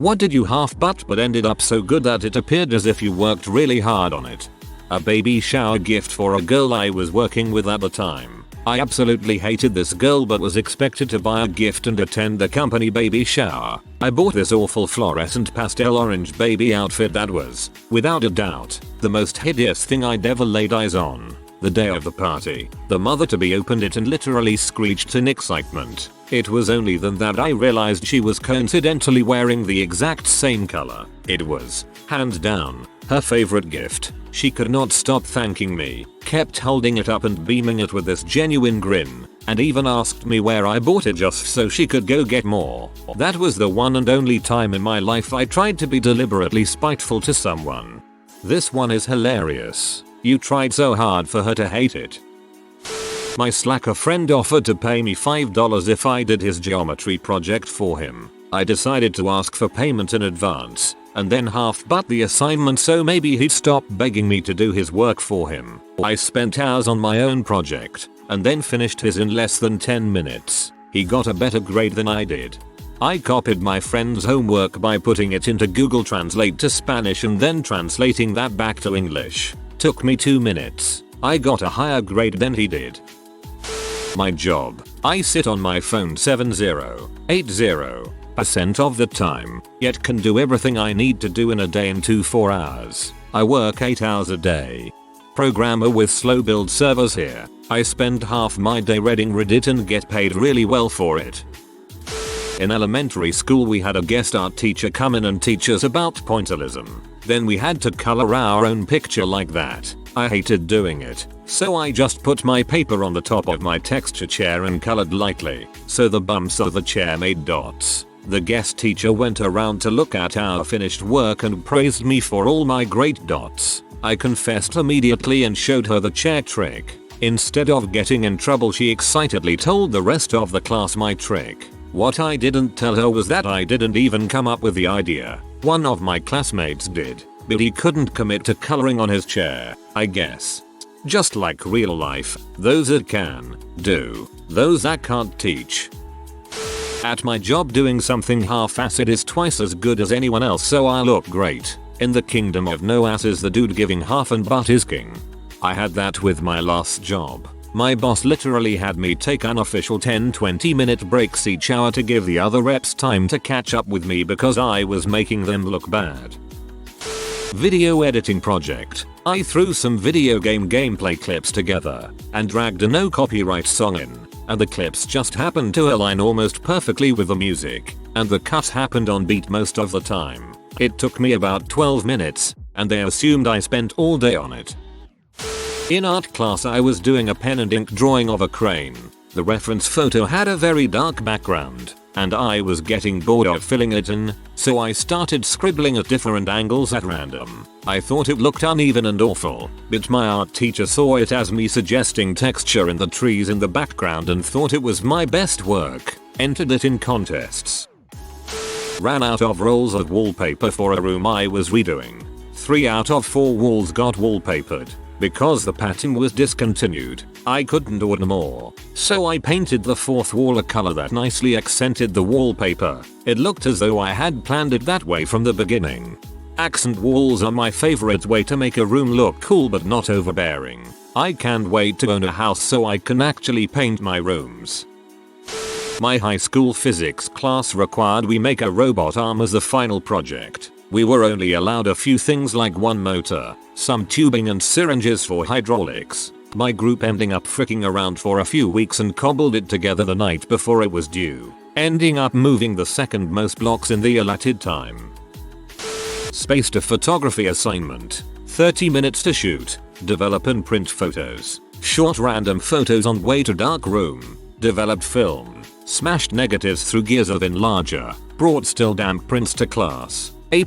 What did you half butt but ended up so good that it appeared as if you worked really hard on it? A baby shower gift for a girl I was working with at the time. I absolutely hated this girl but was expected to buy a gift and attend the company baby shower. I bought this awful fluorescent pastel orange baby outfit that was, without a doubt, the most hideous thing I'd ever laid eyes on. The day of the party, the mother-to-be opened it and literally screeched in excitement. It was only then that I realized she was coincidentally wearing the exact same color. It was, hands down, her favorite gift. She could not stop thanking me, kept holding it up and beaming it with this genuine grin, and even asked me where I bought it just so she could go get more. That was the one and only time in my life I tried to be deliberately spiteful to someone. This one is hilarious. You tried so hard for her to hate it. My slacker friend offered to pay me $5 if I did his geometry project for him. I decided to ask for payment in advance, and then half butt the assignment so maybe he'd stop begging me to do his work for him. I spent hours on my own project, and then finished his in less than 10 minutes. He got a better grade than I did. I copied my friend's homework by putting it into Google Translate to Spanish and then translating that back to English. Took me 2 minutes. I got a higher grade than he did. My job. I sit on my phone 70-80% of the time, yet can do everything I need to do in a day in 4 hours. I work 8 hours a day. Programmer with slow build servers here. I spend half my day reading Reddit and get paid really well for it. In elementary school we had a guest art teacher come in and teach us about pointillism. Then we had to color our own picture like that. I hated doing it, so I just put my paper on the top of my texture chair and colored lightly, so the bumps of the chair made dots. The guest teacher went around to look at our finished work and praised me for all my great dots. I confessed immediately and showed her the chair trick. Instead of getting in trouble, she excitedly told the rest of the class my trick. What I didn't tell her was that I didn't even come up with the idea. One of my classmates did, but he couldn't commit to coloring on his chair, I guess. Just like real life, those that can, do. Those that can't, teach. At my job, doing something half-assed is twice as good as anyone else, so I look great. In the kingdom of no asses, the dude giving half and butt is king. I had that with my last job. My boss literally had me take unofficial 10-20 minute breaks each hour to give the other reps time to catch up with me because I was making them look bad. Video editing project. I threw some video game gameplay clips together and dragged a no copyright song in, and the clips just happened to align almost perfectly with the music, and the cut happened on beat most of the time. It took me about 12 minutes, and they assumed I spent all day on it. In art class I was doing a pen and ink drawing of a crane. The reference photo had a very dark background, and I was getting bored of filling it in, so I started scribbling at different angles at random. I thought it looked uneven and awful, but my art teacher saw it as me suggesting texture in the trees in the background and thought it was my best work, entered it in contests. Ran out of rolls of wallpaper for a room I was redoing. 3 out of 4 walls got wallpapered. Because the pattern was discontinued, I couldn't order more, so I painted the 4th wall a color that nicely accented the wallpaper. It looked as though I had planned it that way from the beginning. Accent walls are my favorite way to make a room look cool but not overbearing. I can't wait to own a house so I can actually paint my rooms. My high school physics class required we make a robot arm as the final project. We were only allowed a few things like one motor, some tubing and syringes for hydraulics. My group ending up fricking around for a few weeks and cobbled it together the night before it was due, ending up moving the second most blocks in the allotted time. Spaced a photography assignment. 30 minutes to shoot, develop and print photos. Short random photos on way to dark room. Developed film. Smashed negatives through gears of enlarger. Brought still damp prints to class. A+.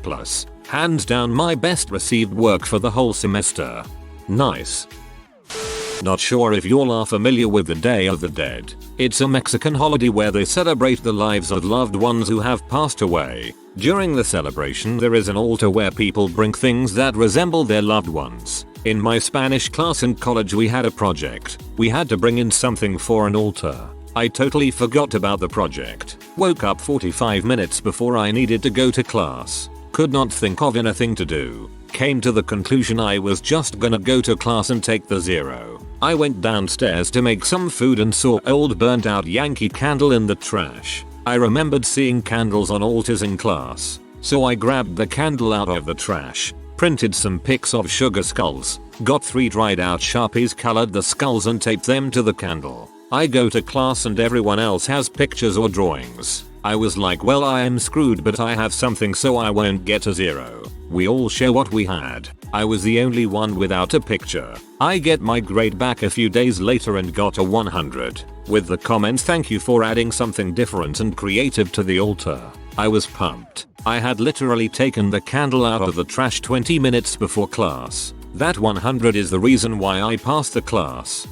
Hands down my best received work for the whole semester. Nice. Not sure if y'all are familiar with the Day of the Dead. It's a Mexican holiday where they celebrate the lives of loved ones who have passed away. During the celebration there is an altar where people bring things that resemble their loved ones. In my Spanish class in college we had a project. We had to bring in something for an altar. I totally forgot about the project. Woke up 45 minutes before I needed to go to class. Could not think of anything to do. Came to the conclusion I was just gonna go to class and take the 0. I went downstairs to make some food and saw old burnt out Yankee candle in the trash. I remembered seeing candles on altars in class. So I grabbed the candle out of the trash, printed some pics of sugar skulls, got 3 dried out Sharpies, colored the skulls and taped them to the candle. I go to class and everyone else has pictures or drawings. I was like, well, I am screwed, but I have something so I won't get a 0. We all share what we had. I was the only one without a picture. I get my grade back a few days later and got a 100. With the comment, thank you for adding something different and creative to the altar. I was pumped. I had literally taken the candle out of the trash 20 minutes before class. That 100 is the reason why I passed the class.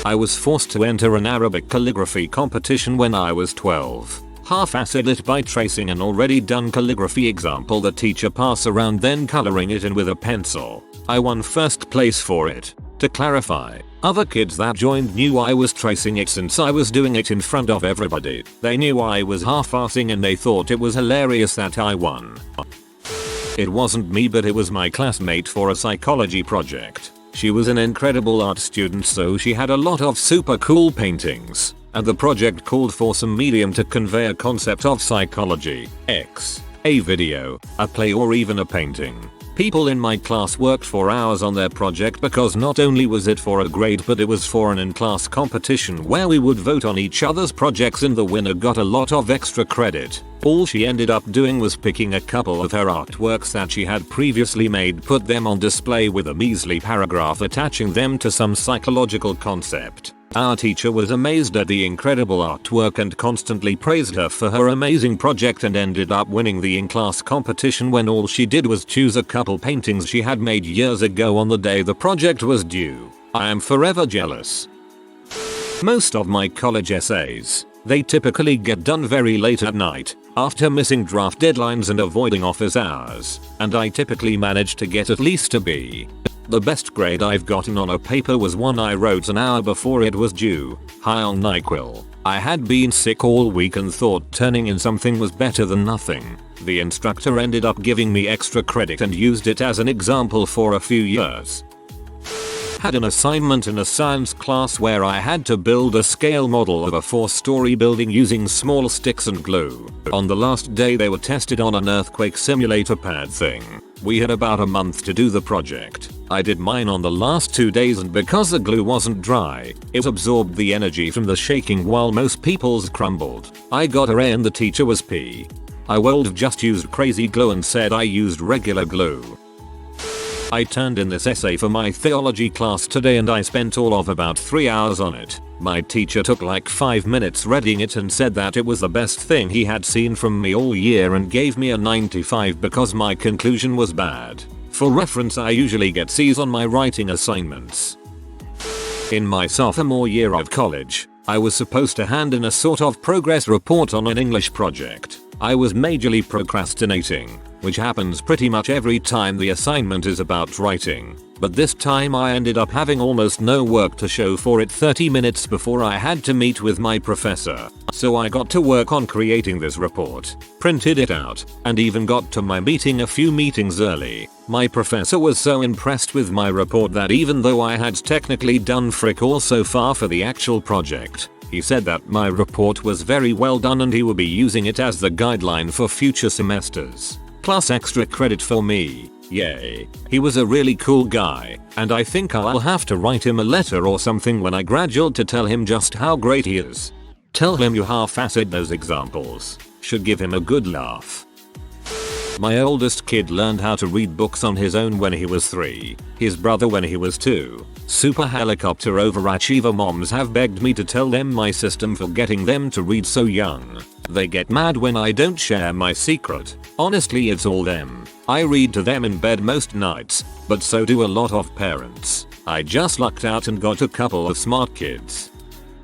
I was forced to enter an Arabic calligraphy competition when I was 12. Half-assed it by tracing an already done calligraphy example the teacher passed around, then coloring it in with a pencil. I won first place for it. To clarify, other kids that joined knew I was tracing it since I was doing it in front of everybody. They knew I was half-assing and they thought it was hilarious that I won. It wasn't me, but it was my classmate for a psychology project. She was an incredible art student, so she had a lot of super cool paintings, and the project called for some medium to convey a concept of psychology, a video, a play, or even a painting. People in my class worked for hours on their project because not only was it for a grade, but it was for an in-class competition where we would vote on each other's projects and the winner got a lot of extra credit. All she ended up doing was picking a couple of her artworks that she had previously made, put them on display with a measly paragraph attaching them to some psychological concept. Our teacher was amazed at the incredible artwork and constantly praised her for her amazing project, and ended up winning the in-class competition when all she did was choose a couple paintings she had made years ago on the day the project was due. I am forever jealous. Most of my college essays, they typically get done very late at night, after missing draft deadlines and avoiding office hours, and I typically manage to get at least a B. The best grade I've gotten on a paper was one I wrote an hour before it was due, high on NyQuil. I had been sick all week and thought turning in something was better than nothing. The instructor ended up giving me extra credit and used it as an example for a few years. Had an assignment in a science class where I had to build a scale model of a 4-story building using small sticks and glue. On the last day they were tested on an earthquake simulator pad thing. We had about a month to do the project. I did mine on the last 2 days, and because the glue wasn't dry, it absorbed the energy from the shaking while most people's crumbled. I got an A and the teacher was P. I would've just used crazy glue and said I used regular glue. I turned in this essay for my theology class today and I spent all of about 3 hours on it. My teacher took like 5 minutes reading it and said that it was the best thing he had seen from me all year and gave me a 95 because my conclusion was bad. For reference, I usually get C's on my writing assignments. In my sophomore year of college, I was supposed to hand in a sort of progress report on an English project. I was majorly procrastinating, which happens pretty much every time the assignment is about writing. But this time I ended up having almost no work to show for it 30 minutes before I had to meet with my professor. So I got to work on creating this report, printed it out, and even got to my meeting a few meetings early. My professor was so impressed with my report that even though I had technically done frick all so far for the actual project, he said that my report was very well done and he will be using it as the guideline for future semesters. Plus extra credit for me. Yay. He was a really cool guy, and I think I'll have to write him a letter or something when I graduate to tell him just how great he is. Tell him you half-assed those examples. Should give him a good laugh. My oldest kid learned how to read books on his own when he was 3, his brother when he was 2. Super helicopter overachiever moms have begged me to tell them my system for getting them to read so young. They get mad when I don't share my secret. Honestly, it's all them. I read to them in bed most nights, but so do a lot of parents. I just lucked out and got a couple of smart kids.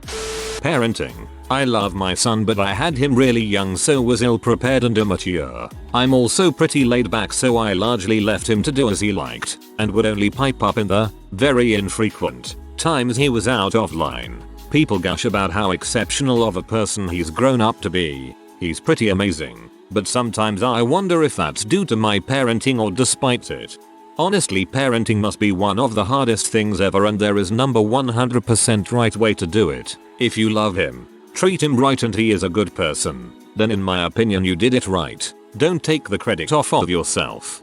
Parenting. I love my son, but I had him really young, so was ill-prepared and immature. I'm also pretty laid back, so I largely left him to do as he liked, and would only pipe up in the very infrequent times he was out of line. people gush about how exceptional of a person he's grown up to be. He's pretty amazing, but sometimes I wonder if that's due to my parenting or despite it. Honestly, parenting must be one of the hardest things ever, and there is number 100% right way to do it. If you love him, treat him right, and he is a good person, then in my opinion you did it right. Don't take the credit off of yourself.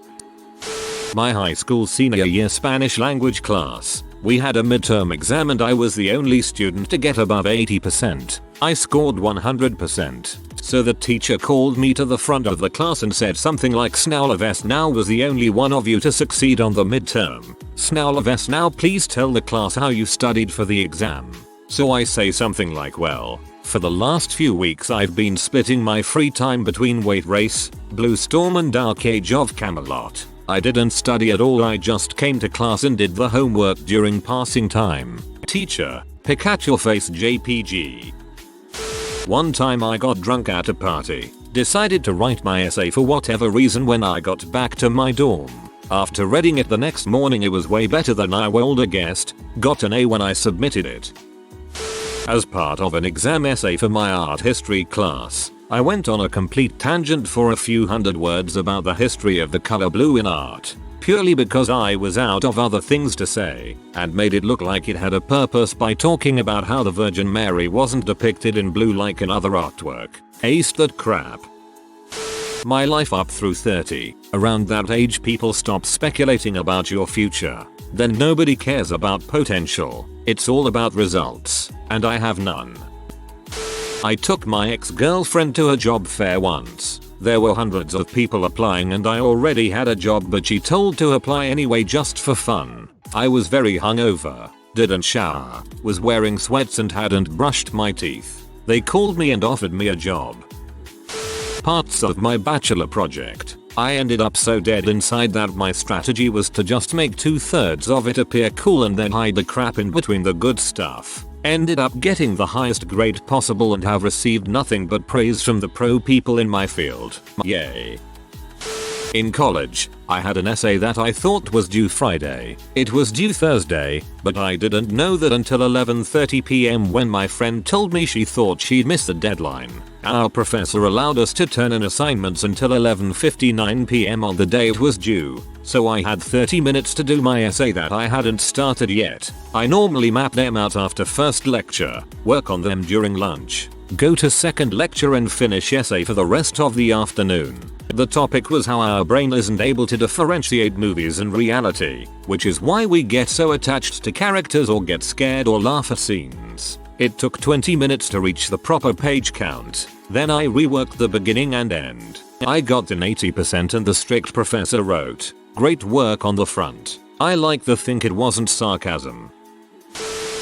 My high school senior year Spanish language class. We had a midterm exam and I was the only student to get above 80%. I scored 100%. So the teacher called me to the front of the class and said something like, "Snowleves now was the only one of you to succeed on the midterm. Snowleves now please tell the class how you studied for the exam." So I say something like, "Well, for the last few weeks I've been splitting my free time between Weight Race, Blue Storm and Dark Age of Camelot. I didn't study at all, I just came to class and did the homework during passing time. Teacher, pick at your face JPG." One time I got drunk at a party, decided to write my essay for whatever reason when I got back to my dorm. After reading it the next morning it was way better than I would have guessed, got an A when I submitted it. As part of an exam essay for my art history class, I went on a complete tangent for a few hundred words about the history of the color blue in art, purely because I was out of other things to say, and made it look like it had a purpose by talking about how the Virgin Mary wasn't depicted in blue like in other artwork. Aced that crap. My life up through 30, around that age people stop speculating about your future. Then nobody cares about potential, it's all about results, and I have none. I took my ex-girlfriend to a job fair once. There were hundreds of people applying and I already had a job, but she told to apply anyway just for fun. I was very hungover, didn't shower, was wearing sweats and hadn't brushed my teeth. They called me and offered me a job. Parts of my bachelor project. I ended up so dead inside that my strategy was to just make 2/3 of it appear cool and then hide the crap in between the good stuff. Ended up getting the highest grade possible and have received nothing but praise from the pro people in my field. Yay. In college, I had an essay that I thought was due Friday. It was due Thursday, but I didn't know that until 11:30 p.m. when my friend told me she thought she'd missed the deadline. Our professor allowed us to turn in assignments until 11:59 p.m. on the day it was due, so I had 30 minutes to do my essay that I hadn't started yet. I normally map them out after first lecture, work on them during lunch, go to second lecture and finish essay for the rest of the afternoon. The topic was how our brain isn't able to differentiate movies and reality, which is why we get so attached to characters or get scared or laugh at scenes. It took 20 minutes to reach the proper page count. Then I reworked the beginning and end. I got an 80% and the strict professor wrote, "Great work on the front. I like to think it wasn't sarcasm."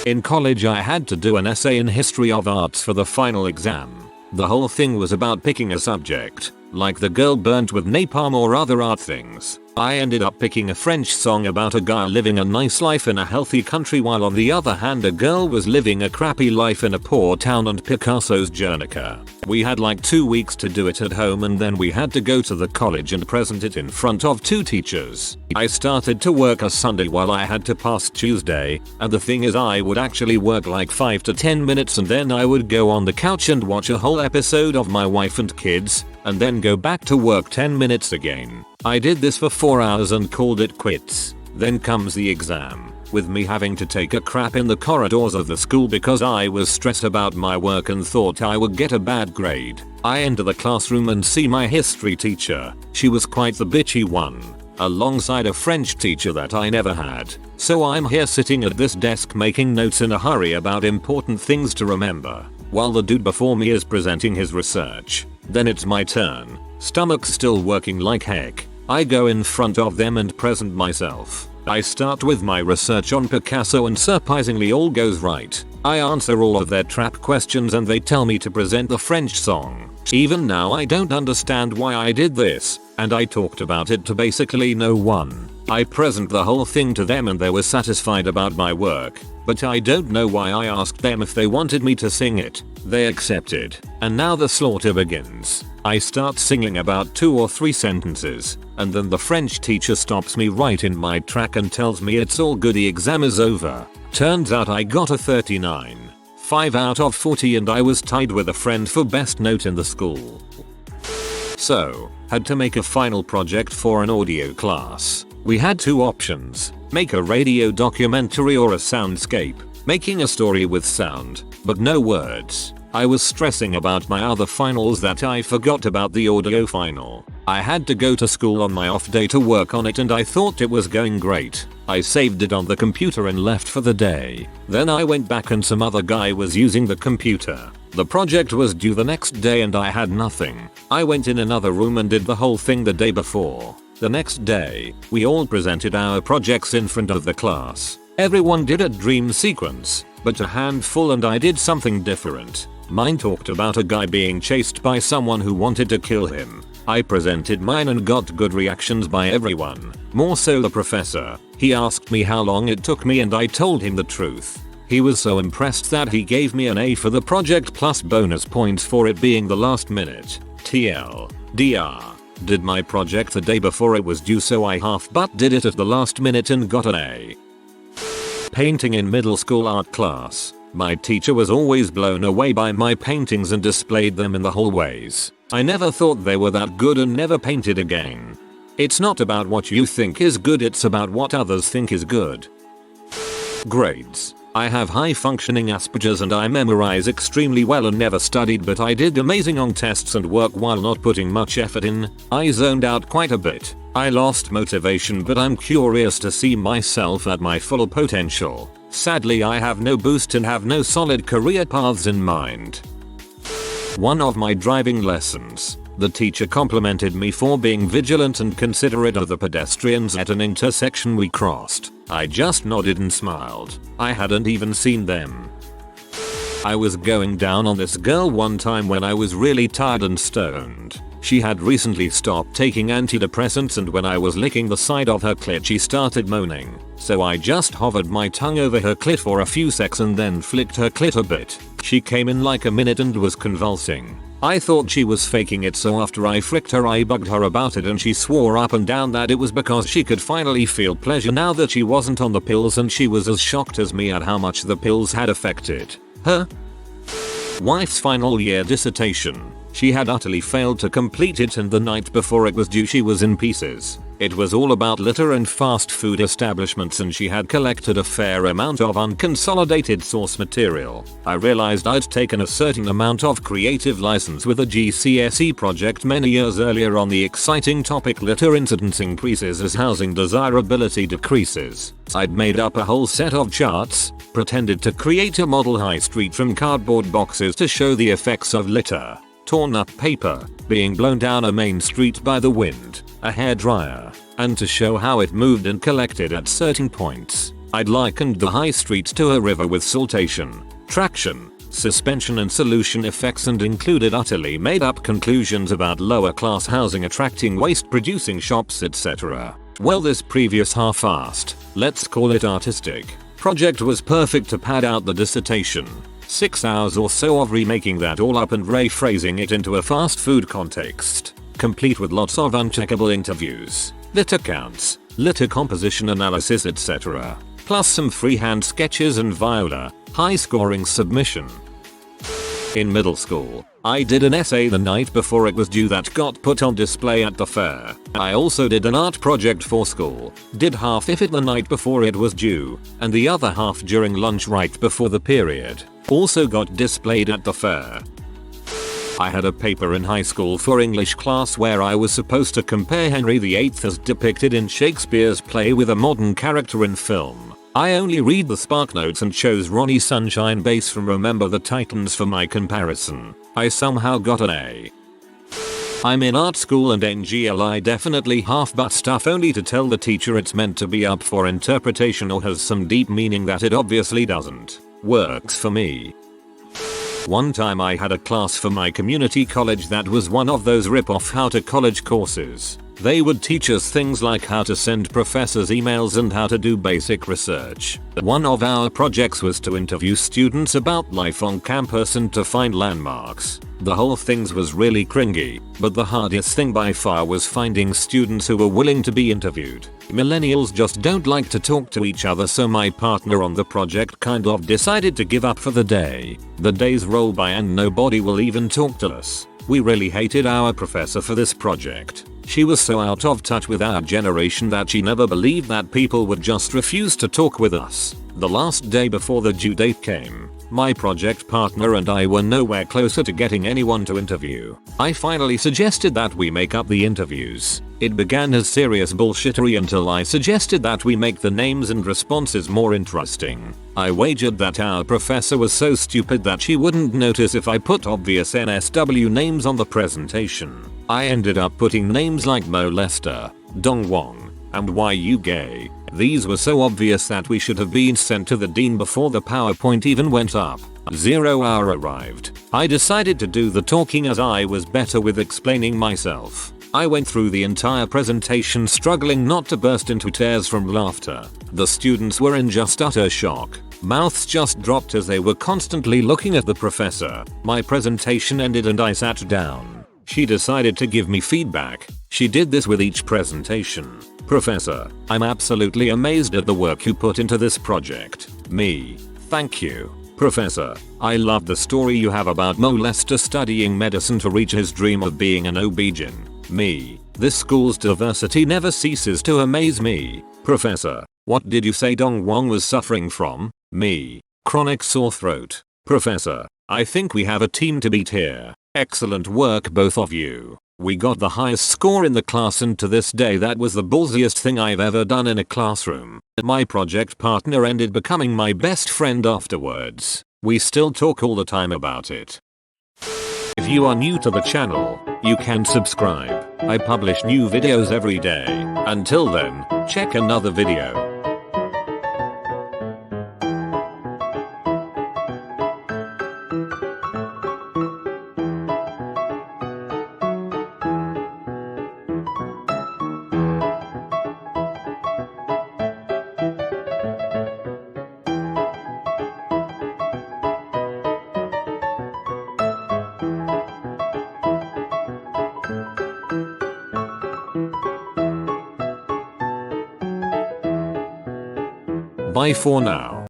In college I had to do an essay in history of arts for the final exam. The whole thing was about picking a subject, like the girl burnt with napalm or other art things. I ended up picking a French song about a guy living a nice life in a healthy country while on the other hand a girl was living a crappy life in a poor town and Picasso's Guernica. We had like 2 weeks to do it at home and then we had to go to the college and present it in front of 2 teachers. I started to work a Sunday while I had to pass Tuesday, and the thing is I would actually work like 5 to 10 minutes and then I would go on the couch and watch a whole episode of My Wife and Kids, and then go back to work 10 minutes again. I did this for 4 hours and called it quits. Then comes the exam, with me having to take a crap in the corridors of the school because I was stressed about my work and thought I would get a bad grade. I enter the classroom and see my history teacher. She was quite the bitchy one, alongside a French teacher that I never had. So I'm here sitting at this desk making notes in a hurry about important things to remember, while the dude before me is presenting his research. Then it's my turn. Stomach still working like heck. I go in front of them and present myself. I start with my research on Picasso and surprisingly all goes right. I answer all of their trap questions and they tell me to present the French song. Even now I don't understand why I did this, and I talked about it to basically no one. I present the whole thing to them and they were satisfied about my work, but I don't know why I asked them if they wanted me to sing it. They accepted, and now the slaughter begins. I start singing about 2 or 3 sentences, and then the French teacher stops me right in my track and tells me it's all good, the exam is over. Turns out I got a 39. 5 out of 40 and I was tied with a friend for best note in the school. So, had to make a final project for an audio class. We had 2 options, make a radio documentary or a soundscape, making a story with sound, but no words. I was stressing about my other finals that I forgot about the audio final. I had to go to school on my off day to work on it and I thought it was going great. I saved it on the computer and left for the day. Then I went back and some other guy was using the computer. The project was due the next day and I had nothing. I went in another room and did the whole thing the day before. The next day, we all presented our projects in front of the class. Everyone did a dream sequence, but a handful and I did something different. Mine talked about a guy being chased by someone who wanted to kill him. I presented mine and got good reactions by everyone, more so the professor. He asked me how long it took me and I told him the truth. He was so impressed that he gave me an A for the project plus bonus points for it being the last minute. TLDR. Did my project the day before it was due so I half-but did it at the last minute and got an A. Painting in middle school art class. My teacher was always blown away by my paintings and displayed them in the hallways. I never thought they were that good and never painted again. It's not about what you think is good, it's about what others think is good. Grades. I have high functioning Asperger's and I memorize extremely well and never studied, but I did amazing on tests and work while not putting much effort in. I zoned out quite a bit. I lost motivation, but I'm curious to see myself at my full potential. Sadly, I have no boost and have no solid career paths in mind. One of my driving lessons. The teacher complimented me for being vigilant and considerate of the pedestrians at an intersection we crossed. I just nodded and smiled. I hadn't even seen them. I was going down on this girl one time when I was really tired and stoned. She had recently stopped taking antidepressants and when I was licking the side of her clit she started moaning. So I just hovered my tongue over her clit for a few seconds and then flicked her clit a bit. She came in like a minute and was convulsing. I thought she was faking it, so after I fricked her I bugged her about it and she swore up and down that it was because she could finally feel pleasure now that she wasn't on the pills, and she was as shocked as me at how much the pills had affected her. Wife's final year dissertation. She had utterly failed to complete it and the night before it was due she was in pieces. It was all about litter and fast food establishments and she had collected a fair amount of unconsolidated source material. I realized I'd taken a certain amount of creative license with a GCSE project many years earlier on the exciting topic litter incidence increases as housing desirability decreases. I'd made up a whole set of charts, pretended to create a model high street from cardboard boxes to show the effects of litter. Torn up paper, being blown down a main street by the wind, a hairdryer, and to show how it moved and collected at certain points. I'd likened the high street to a river with saltation, traction, suspension and solution effects and included utterly made up conclusions about lower class housing attracting waste producing shops, etc. Well, this previous half-assed, let's call it artistic, project was perfect to pad out the dissertation. 6 hours or so of remaking that all up and rephrasing it into a fast food context, complete with lots of uncheckable interviews, litter counts, litter composition analysis, etc. Plus some freehand sketches and viola, high scoring submission. In middle school, I did an essay the night before it was due that got put on display at the fair. I also did an art project for school, did half of it the night before it was due, and the other half during lunch right before the period. Also got displayed at the fair. I had a paper in high school for English class where I was supposed to compare Henry VIII as depicted in Shakespeare's play with a modern character in film. I only read the spark notes and chose Ronnie Sunshine Bass from Remember the Titans for my comparison. I somehow got an A. I'm in art school and NGLI definitely half-but stuff only to tell the teacher it's meant to be up for interpretation or has some deep meaning that it obviously doesn't. Works for me. One time I had a class for my community college that was one of those rip-off how to college courses. They would teach us things like how to send professors emails and how to do basic research. One of our projects was to interview students about life on campus and to find landmarks. The whole thing was really cringy, but the hardest thing by far was finding students who were willing to be interviewed. Millennials just don't like to talk to each other, so my partner on the project kind of decided to give up for the day. The days roll by and nobody will even talk to us. We really hated our professor for this project. She was so out of touch with our generation that she never believed that people would just refuse to talk with us. The last day before the due date came, my project partner and I were nowhere closer to getting anyone to interview. I finally suggested that we make up the interviews. It began as serious bullshittery until I suggested that we make the names and responses more interesting. I wagered that our professor was so stupid that she wouldn't notice if I put obvious NSW names on the presentation. I ended up putting names like Mo Lester, Dong Wong, and Why You Gay. These were so obvious that we should have been sent to the dean before the PowerPoint even went up. 0 hour arrived. I decided to do the talking as I was better with explaining myself. I went through the entire presentation struggling not to burst into tears from laughter. The students were in just utter shock. Mouths just dropped as they were constantly looking at the professor. My presentation ended and I sat down. She decided to give me feedback. She did this with each presentation. Professor, I'm absolutely amazed at the work you put into this project. Me. Thank you. Professor, I love the story you have about Mo Lester studying medicine to reach his dream of being an OB-GYN. Me. This school's diversity never ceases to amaze me. Professor, what did you say Dong Wong was suffering from? Me. Chronic sore throat. Professor, I think we have a team to beat here. Excellent work both of you. We got the highest score in the class and to this day that was the ballsiest thing I've ever done in a classroom. My project partner ended becoming my best friend afterwards. We still talk all the time about it. If you are new to the channel, you can subscribe. I publish new videos every day. Until then, check another video. Bye for now.